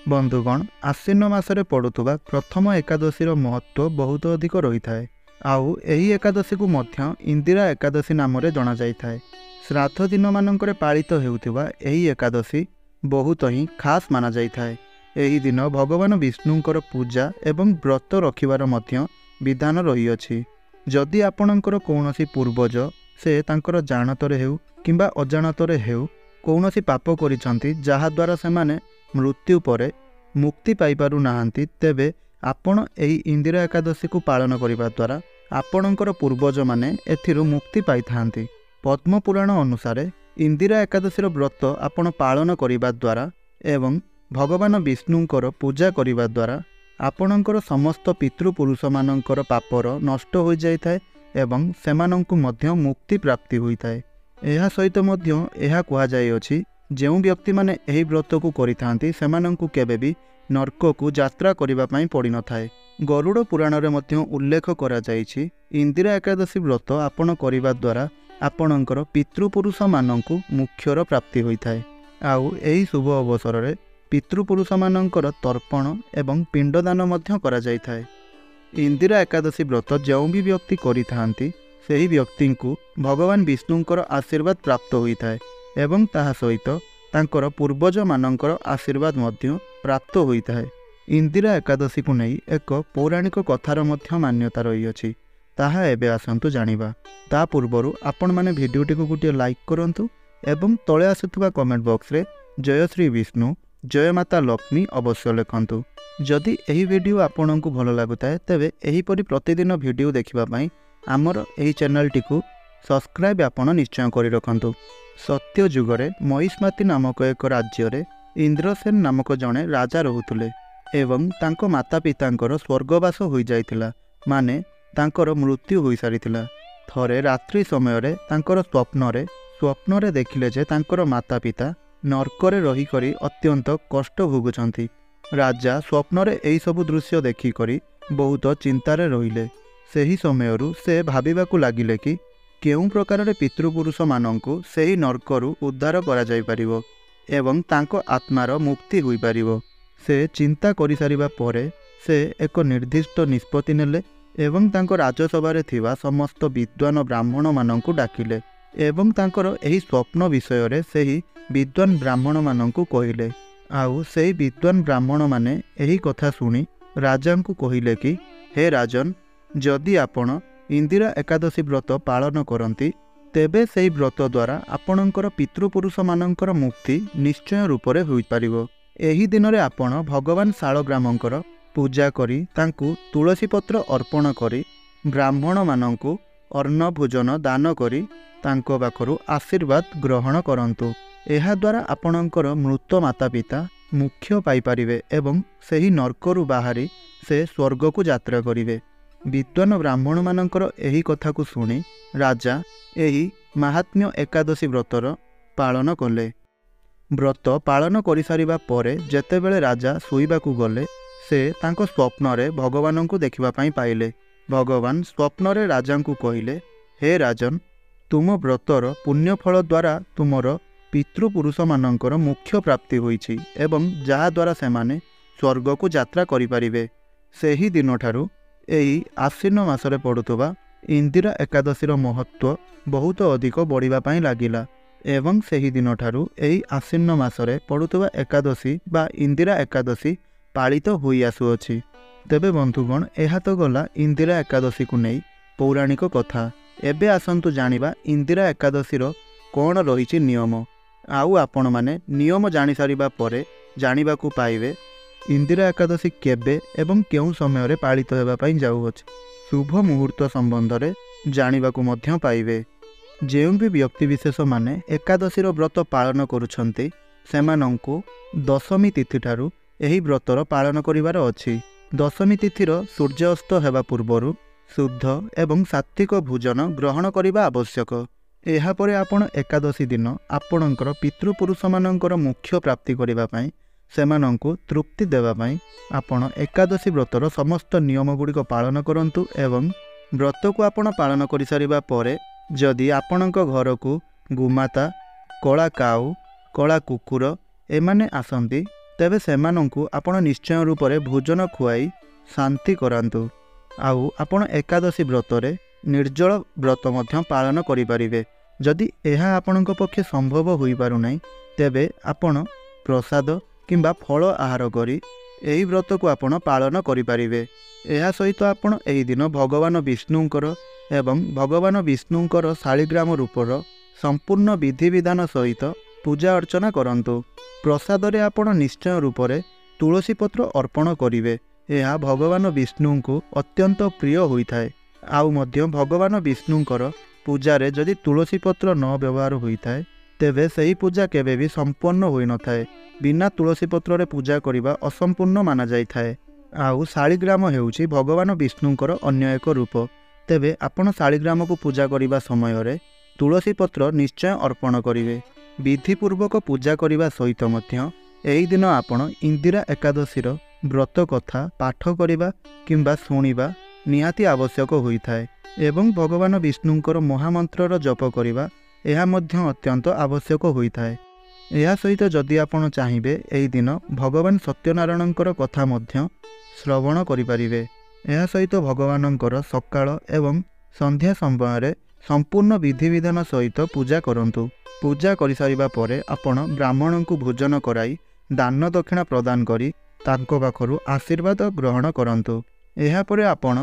बंधुगण आश्विन मासरे पड़ुवा प्रथम एकादशीर महत्व बहुत अधिक रही थाए। आउ एही एकादशी को मध्य इंदिरा एकादशी नाम जना जाए। श्राद्ध दिन मानक पालित हेउथिबा एही एकादशी बहुत ही खास माना जाए। एही दिन भगवान विष्णुंकर पूजा एवं व्रत रखिबार मध्य विधान रही अछि। जदि आपणकर कौनसी पूर्वज से तांकर जानतरे हेउ किंबा अजाणतरे हेउ कौनसी पाप करिसंती जहा द्वारा सेमाने मृत्यु परे मुक्ति पाई पारु नाहांती, तेबे आपण एही इंदिरा एकादशी को पालन करिबा द्वारा आपणकर पूर्वज माने एथिरु मुक्ति पाई थांती। पद्म पुराण अनुसार इंदिरा एकादशीर व्रत आपण पालन करिबा द्वारा एवं भगवान विष्णुंकर पूजा करिबा द्वारा आपणकर समस्त पितृपुरुष मानकर पापर नष्ट हो जाइथाए एवं सेमानंकु मध्य मुक्ति प्राप्ति होइथाए। एहा सहित मध्य एहा कुहा जाय अछि जेउ व्यक्ति माने एही व्रत को करिथांती सेमानंकु केबेबी नरक को यात्रा करिबा पई पड़ी न थाए। गरुड़ पुराण रे मध्य उल्लेख करा जायछि इंदिरा एकादशी व्रत आपण करिबा द्वारा आपणकर पितृपुरुष मानंकु मोक्षर प्राप्ति होइथाए। आउ एही शुभ अवसर रे पितृपुरुष मानंकर तर्पण एवं पिंडदान मध्य करा जायथाए। इंदिरा एकादशी व्रत जो भी व्यक्ति करिथांती सेही व्यक्ति को भगवान विष्णुंकर आशीर्वाद प्राप्त होइथाए एवं ताहा सहित तांकर पूर्वज मानंकर आशीर्वाद मध्य प्राप्त होइथाए। इंदिरा एकादशी को नहीं एक पौराणिक कथार मध्य मान्यता रही अछि, ताहा एबे आसंतु जानिबा। ता पूर्वरु आपण माने भिडियोटी को गोटे लाइक करंतु एवं तळे आसुथुबा कमेंट बॉक्स रे जय श्री विष्णु जय माता लक्ष्मी अवश्य लिखंतु। जदि एही वीडियो आपनकु भल लागुताए तेबे एही परि प्रतिदिन वीडियो देखिबा पई आमर एही चैनल टी को सब्सक्राइब आपण निश्चय करि रखंतु। सत्य जुगरे महिष्मती नामक एक राज्य रे इंद्रसेन नामक जड़े राजा रहुतुले एवं तांको माता पितांकर स्वर्गवास हो जाइतिला, माने तांकर मृत्यु हो सारितिला। थरे रात्रि समय रे तांकर स्वप्न रे देखिले जे तांकर माता पिता नरकरे रही करी अत्यंत कष्ट भोगुछंती। राजा स्वप्न रे एई सब दृश्य देखि करी बहुत चिंतारे रहिले। सेही समयरु से भाबिबाकु लागिले कि केउं प्रकार रे पितृपुरुष मानंकु सेही नरकरु उद्धार करा जाई परिबो एवं तांको आत्मार मुक्ति होई परिबो। से चिंता करि सारिबा परे से एक निर्दिष्ट निष्पत्ति नेले एवं तांको राजसभा रे थिबा समस्त विद्वान ब्राह्मण मानंकु डाकिले एवं तांकर एही स्वप्न विषय रे सेही विद्वान ब्राह्मण मानंकु कहिले। आउ सेही विद्वान ब्राह्मण माने एही कथा सुनी राजांकु कहिले कि हे राजन, जदि आपण इंदिरा एकादशी व्रत पालन करती तेबे सेही व्रत द्वारा आपणकर पितृपुरुष मानकर मुक्ति निश्चय रूप से होई परिबो। एही दिन रे आपण भगवान शालग्रामंकर पूजा करी तांकु तुलसी पत्र अर्पण करी ब्राह्मण मानंकु अन्न भोजन दान करी तांको पाखरु आशीर्वाद ग्रहण करंतु। एहा द्वारा आपणकर मृत माता पिता मोक्ष पाई परिबे एवं सेही नरकरु बाहरी से स्वर्ग को यात्रा करिवे। विद्वान ब्राह्मण मानकर एही कथा को सुनी राजा एही महात्म्य एकादशी व्रतर पालन कले। व्रत पालन करि सारिबा परे जेतेबेले राजा सोइबाकू गले से तांको स्वप्न रे भगवान को देखिबा पई पाइले। भगवान स्वप्न रे राजा को कहिले, हे राजन, तुम व्रतर पुण्यफल द्वारा तुमर पितृपुरुष मानकर मोक्ष प्राप्ति होइछि एवं जहा द्वारा सेमाने स्वर्ग को यात्रा करि परिबे। सेही दिन ठारू एही आश्विन मासरे पड़ुवा इंदिरा एकादशीर महत्व बहुत अधिक बढ़िबा पई लागिला एवं सेही दिन ठारू एही आश्विन मासरे पड़ुवा एकादशी बा इंदिरा एकादशी पालित होई आसुअछि। तेबे बंधुगण एहा तो गला इंदिरा एकादशी को नहीं पौराणिक कथा। एबे आसंतु जानिबा इंदिरा एकादशीर कौन रही नियम। आउ आपण माने नियम जानि सारिबा परे जानिबाकू पाइबे इंदिरा एकादशी केबे एवं केउं समय रे पालित हेबा पई जाउअछि। शुभ मुहूर्त संबंध रे जानिबाकू मध्य पाइबे। जेउ भी व्यक्ति विशेष माने एकादशीर व्रत पालन करुछंती सेमानंकु दशमी तिथि ठारू एही व्रतर पालन करिवार अछि। दशमी तिथिर सूर्यास्त हेबा पूर्वरु शुद्ध एवं सात्विक भोजन ग्रहण करिबा आवश्यक। एहा परे आपण एकादशी दिन आपणकर पितृपुरुष मानकर मोक्ष प्राप्ति करिबा पई सेमानंकु तृप्ति देवा पई आपण एकादशी व्रतर समस्त नियम गुड़िक पालन करंतु एवं व्रत को आपण पालन करि सारिबा परे जदि आपणक घर को गोमाता, कला काऊ, कला कुकुर एमाने आसंती ତେବେ ସେମାନଙ୍କୁ ଆପଣ ନିଶ୍ଚୟ ରୂପରେ ଭୋଜନ ଖୁଆଇ ଶାନ୍ତି କରାନ୍ତୁ। ଆଉ ଆପଣ ଏକାଦଶୀ ବ୍ରତରେ ନିର୍ଜଳ ବ୍ରତ ମଧ୍ୟ ପାଳନ କରିପାରିବେ। ଯଦି ଏହା ଆପଣଙ୍କ ପକ୍ଷେ ସମ୍ଭବ ହୋଇପାରୁନାହିଁ ତେବେ ଆପଣ ପ୍ରସାଦ କିମ୍ବା ଫଳ ଆହାର କରି ଏହି ବ୍ରତକୁ ଆପଣ ପାଳନ କରିପାରିବେ। ଏହା ସହିତ ଆପଣ ଏହି ଦିନ ଭଗବାନ ବିଷ୍ଣୁଙ୍କର ଏବଂ ଭଗବାନ ବିଷ୍ଣୁଙ୍କର ଶାଳିଗ୍ରାମ ରୂପର ସମ୍ପୂର୍ଣ୍ଣ ବିଧିବିଧାନ ସହିତ ପୂଜା ଅର୍ଚ୍ଚନା କରନ୍ତୁ। ପ୍ରସାଦରେ ଆପଣ ନିଶ୍ଚୟ ରୂପରେ ତୁଳସୀ ପତ୍ର ଅର୍ପଣ କରିବେ। ଏହା ଭଗବାନ ବିଷ୍ଣୁଙ୍କୁ ଅତ୍ୟନ୍ତ ପ୍ରିୟ ହୋଇଥାଏ। ଆଉ ମଧ୍ୟ ଭଗବାନ ବିଷ୍ଣୁଙ୍କର ପୂଜାରେ ଯଦି ତୁଳସୀ ପତ୍ର ନ ବ୍ୟବହାର ହୋଇଥାଏ ତେବେ ସେହି ପୂଜା କେବେ ବି ସମ୍ପନ୍ନ ହୋଇନଥାଏ। ବିନା ତୁଳସୀ ପତ୍ରରେ ପୂଜା କରିବା ଅସମ୍ପୂର୍ଣ୍ଣ ମାନାଯାଇଥାଏ। ଆଉ ଶାଳିଗ୍ରାମ ହେଉଛି ଭଗବାନ ବିଷ୍ଣୁଙ୍କର ଅନ୍ୟ ଏକ ରୂପ। ତେବେ ଆପଣ ଶାଳିଗ୍ରାମକୁ ପୂଜା କରିବା ସମୟରେ ତୁଳସୀ ପତ୍ର ନିଶ୍ଚୟ ଅର୍ପଣ କରିବେ। ବିଧିପୂର୍ବକ ପୂଜା କରିବା ସହିତ ମଧ୍ୟ ଏହି ଦିନ ଆପଣ ଇନ୍ଦିରା ଏକାଦଶୀର ବ୍ରତ କଥା ପାଠ କରିବା କିମ୍ବା ଶୁଣିବା ନିହାତି ଆବଶ୍ୟକ ହୋଇଥାଏ ଏବଂ ଭଗବାନ ବିଷ୍ଣୁଙ୍କର ମହାମନ୍ତ୍ରର ଜପ କରିବା ଏହା ମଧ୍ୟ ଅତ୍ୟନ୍ତ ଆବଶ୍ୟକ ହୋଇଥାଏ। ଏହା ସହିତ ଯଦି ଆପଣ ଚାହିଁବେ ଏହି ଦିନ ଭଗବାନ ସତ୍ୟନାରାୟଣଙ୍କର କଥା ମଧ୍ୟ ଶ୍ରବଣ କରିପାରିବେ। ଏହା ସହିତ ଭଗବାନଙ୍କର ସକାଳ ଏବଂ ସନ୍ଧ୍ୟା ସମୟରେ ସମ୍ପୂର୍ଣ୍ଣ ବିଧିବିଧାନ ସହିତ ପୂଜା କରନ୍ତୁ। ପୂଜା କରିସାରିବା ପରେ ଆପଣ ବ୍ରାହ୍ମଣଙ୍କୁ ଭୋଜନ କରାଇ ଦାନ ଦକ୍ଷିଣା ପ୍ରଦାନ କରି ତାଙ୍କ ପାଖରୁ ଆଶୀର୍ବାଦ ଗ୍ରହଣ କରନ୍ତୁ। ଏହାପରେ ଆପଣ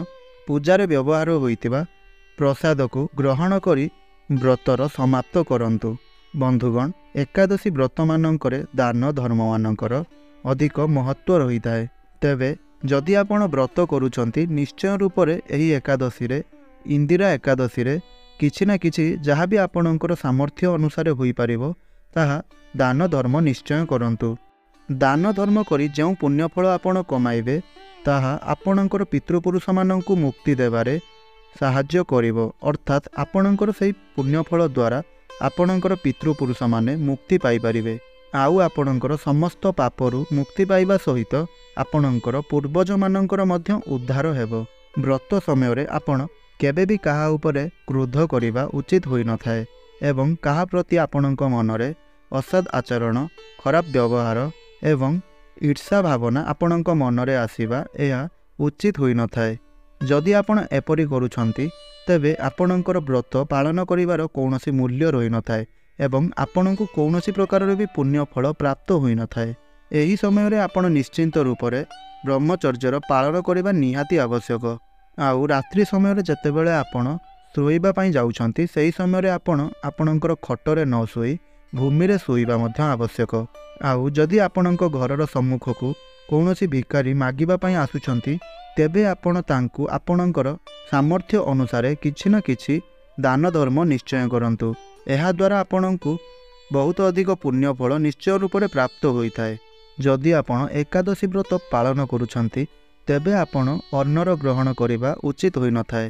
ପୂଜାରେ ବ୍ୟବହାର ହୋଇଥିବା ପ୍ରସାଦକୁ ଗ୍ରହଣ କରି ବ୍ରତର ସମାପ୍ତ କରନ୍ତୁ। ବନ୍ଧୁଗଣ, ଏକାଦଶୀ ବ୍ରତମାନଙ୍କରେ ଦାନ ଧର୍ମମାନଙ୍କର ଅଧିକ ମହତ୍ତ୍ୱ ରହିଥାଏ। ତେବେ ଯଦି ଆପଣ ବ୍ରତ କରୁଛନ୍ତି ନିଶ୍ଚୟ ରୂପରେ ଏହି ଏକାଦଶୀରେ ଇନ୍ଦିରା ଏକାଦଶୀରେ କିଛି ନା କିଛି ଯାହା ବି ଆପଣଙ୍କର ସାମର୍ଥ୍ୟ ଅନୁସାରେ ହୋଇପାରିବ ତାହା ଦାନ ଧର୍ମ ନିଶ୍ଚୟ କରନ୍ତୁ। ଦାନ ଧର୍ମ କରି ଯେଉଁ ପୁଣ୍ୟଫଳ ଆପଣ କମାଇବେ ତାହା ଆପଣଙ୍କର ପିତୃପୁରୁଷମାନଙ୍କୁ ମୁକ୍ତି ଦେବାରେ ସାହାଯ୍ୟ କରିବ। ଅର୍ଥାତ୍ ଆପଣଙ୍କର ସେହି ପୁଣ୍ୟଫଳ ଦ୍ୱାରା ଆପଣଙ୍କର ପିତୃପୁରୁଷମାନେ ମୁକ୍ତି ପାଇପାରିବେ। ଆଉ ଆପଣଙ୍କର ସମସ୍ତ ପାପରୁ ମୁକ୍ତି ପାଇବା ସହିତ ଆପଣଙ୍କର ପୂର୍ବଜମାନଙ୍କର ମଧ୍ୟ ଉଦ୍ଧାର ହେବ। ବ୍ରତ ସମୟରେ ଆପଣ କେବେ ବି କାହା ଉପରେ କ୍ରୋଧ କରିବା ଉଚିତ ହୋଇନଥାଏ ଏବଂ କାହା ପ୍ରତି ଆପଣଙ୍କ ମନରେ ଅସଦ୍ ଆଚରଣ, ଖରାପ ବ୍ୟବହାର ଏବଂ ଈର୍ଷା ଭାବନା ଆପଣଙ୍କ ମନରେ ଆସିବା ଏହା ଉଚିତ ହୋଇନଥାଏ। ଯଦି ଆପଣ ଏପରି କରୁଛନ୍ତି ତେବେ ଆପଣଙ୍କର ବ୍ରତ ପାଳନ କରିବାର କୌଣସି ମୂଲ୍ୟ ରହିନଥାଏ ଏବଂ ଆପଣଙ୍କୁ କୌଣସି ପ୍ରକାରର ବି ପୁଣ୍ୟଫଳ ପ୍ରାପ୍ତ ହୋଇନଥାଏ। ଏହି ସମୟରେ ଆପଣ ନିଶ୍ଚିନ୍ତ ରୂପରେ ବ୍ରହ୍ମଚର୍ଯ୍ୟର ପାଳନ କରିବା ନିହାତି ଆବଶ୍ୟକ। ଆଉ ରାତ୍ରି ସମୟରେ ଯେତେବେଳେ ଆପଣ ଶୋଇବା ପାଇଁ ଯାଉଛନ୍ତି ସେହି ସମୟରେ ଆପଣ ଆପଣଙ୍କର ଖଟରେ ନ ଶୋଇ ଭୂମିରେ ଶୋଇବା ମଧ୍ୟ ଆବଶ୍ୟକ। ଆଉ ଯଦି ଆପଣଙ୍କ ଘରର ସମ୍ମୁଖକୁ କୌଣସି ଭିକାରୀ ମାଗିବା ପାଇଁ ଆସୁଛନ୍ତି ତେବେ ଆପଣ ତାଙ୍କୁ ଆପଣଙ୍କର ସାମର୍ଥ୍ୟ ଅନୁସାରେ କିଛି ନା କିଛି ଦାନ ଧର୍ମ ନିଶ୍ଚୟ କରନ୍ତୁ। ଏହାଦ୍ୱାରା ଆପଣଙ୍କୁ ବହୁତ ଅଧିକ ପୁଣ୍ୟଫଳ ନିଶ୍ଚୟ ରୂପରେ ପ୍ରାପ୍ତ ହୋଇଥାଏ। ଯଦି ଆପଣ ଏକାଦଶୀ ବ୍ରତ ପାଳନ କରୁଛନ୍ତି ତେବେ ଆପଣ ଅନ୍ନର ଗ୍ରହଣ କରିବା ଉଚିତ ହୋଇନଥାଏ।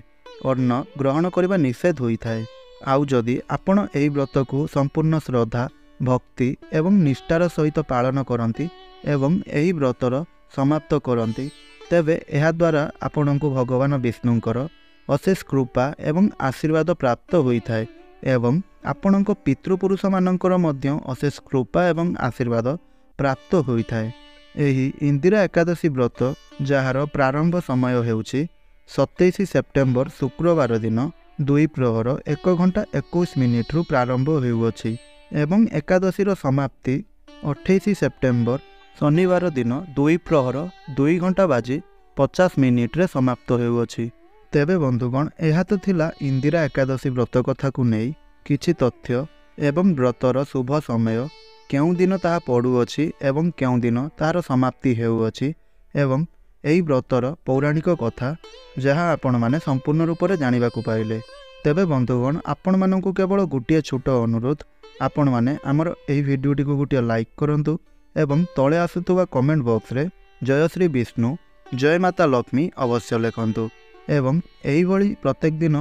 ଅନ୍ନ ଗ୍ରହଣ କରିବା ନିଷେଧ ହୋଇଥାଏ। ଆଉ ଯଦି ଆପଣ ଏହି ବ୍ରତକୁ ସମ୍ପୂର୍ଣ୍ଣ ଶ୍ରଦ୍ଧା, ଭକ୍ତି ଏବଂ ନିଷ୍ଠାର ସହିତ ପାଳନ କରନ୍ତି ଏବଂ ଏହି ବ୍ରତର ସମାପ୍ତ କରନ୍ତି ତେବେ ଏହାଦ୍ୱାରା ଆପଣଙ୍କୁ ଭଗବାନ ବିଷ୍ଣୁଙ୍କର ଅଶେଷ କୃପା ଏବଂ ଆଶୀର୍ବାଦ ପ୍ରାପ୍ତ ହୋଇଥାଏ ଏବଂ ଆପଣଙ୍କ ପିତୃପୁରୁଷମାନଙ୍କର ମଧ୍ୟ ଅଶେଷ କୃପା ଏବଂ ଆଶୀର୍ବାଦ ପ୍ରାପ୍ତ ହୋଇଥାଏ। ଏହି ଇନ୍ଦିରା ଏକାଦଶୀ ବ୍ରତ ଯାହାର ପ୍ରାରମ୍ଭ ସମୟ ହେଉଛି 27 ସେପ୍ଟେମ୍ବର ଶୁକ୍ରବାର ଦିନ 2:01:21 ପ୍ରାରମ୍ଭ ହେଉଅଛି ଏବଂ ଏକାଦଶୀର ସମାପ୍ତି 28 ସେପ୍ଟେମ୍ବର ଶନିବାର ଦିନ 2:02:50 ସମାପ୍ତ ହେଉଅଛି। ତେବେ ବନ୍ଧୁଗଣ, ଏହା ତ ଥିଲା ଇନ୍ଦିରା ଏକାଦଶୀ ବ୍ରତ କଥାକୁ ନେଇ କିଛି ତଥ୍ୟ ଏବଂ ବ୍ରତର ଶୁଭ ସମୟ, କେଉଁ ଦିନ ତାହା ପଡ଼ୁଅଛି ଏବଂ କେଉଁ ଦିନ ତାହାର ସମାପ୍ତି ହେଉଅଛି ଏବଂ ଏହି ବ୍ରତର ପୌରାଣିକ କଥା ଯାହା ଆପଣମାନେ ସମ୍ପୂର୍ଣ୍ଣ ରୂପରେ ଜାଣିବାକୁ ପାଇଲେ। ତେବେ ବନ୍ଧୁଗଣ, ଆପଣମାନଙ୍କୁ କେବଳ ଗୋଟିଏ ଛୋଟ ଅନୁରୋଧ, ଆପଣମାନେ ଆମର ଏହି ଭିଡ଼ିଓଟିକୁ ଗୋଟିଏ ଲାଇକ୍ କରନ୍ତୁ ଏବଂ ତଳେ ଆସୁଥିବା କମେଣ୍ଟ ବକ୍ସରେ ଜୟ ଶ୍ରୀ ବିଷ୍ଣୁ, ଜୟ ମାତା ଲକ୍ଷ୍ମୀ ଅବଶ୍ୟ ଲେଖନ୍ତୁ ଏବଂ ଏହିଭଳି ପ୍ରତ୍ୟେକ ଦିନ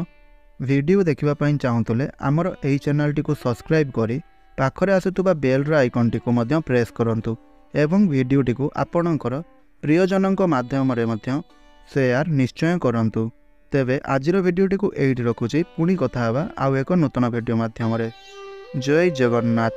ଭିଡ଼ିଓ ଦେଖିବା ପାଇଁ ଚାହୁଁଥିଲେ ଆମର ଏହି ଚ୍ୟାନେଲଟିକୁ ସବସ୍କ୍ରାଇବ୍ କରି ପାଖରେ ଆସୁଥିବା ବେଲ୍ର ଆଇକନ୍ଟିକୁ ମଧ୍ୟ ପ୍ରେସ୍ କରନ୍ତୁ ଏବଂ ଭିଡ଼ିଓଟିକୁ ଆପଣଙ୍କର ପ୍ରିୟଜନଙ୍କ ମାଧ୍ୟମରେ ମଧ୍ୟ ସେୟାର ନିଶ୍ଚୟ କରନ୍ତୁ। ତେବେ ଆଜିର ଭିଡ଼ିଓଟିକୁ ଏଇଠି ରଖୁଛି। ପୁଣି କଥା ହେବା ଆଉ ଏକ ନୂତନ ଭିଡ଼ିଓ ମାଧ୍ୟମରେ। ଜୟ ଜଗନ୍ନାଥ।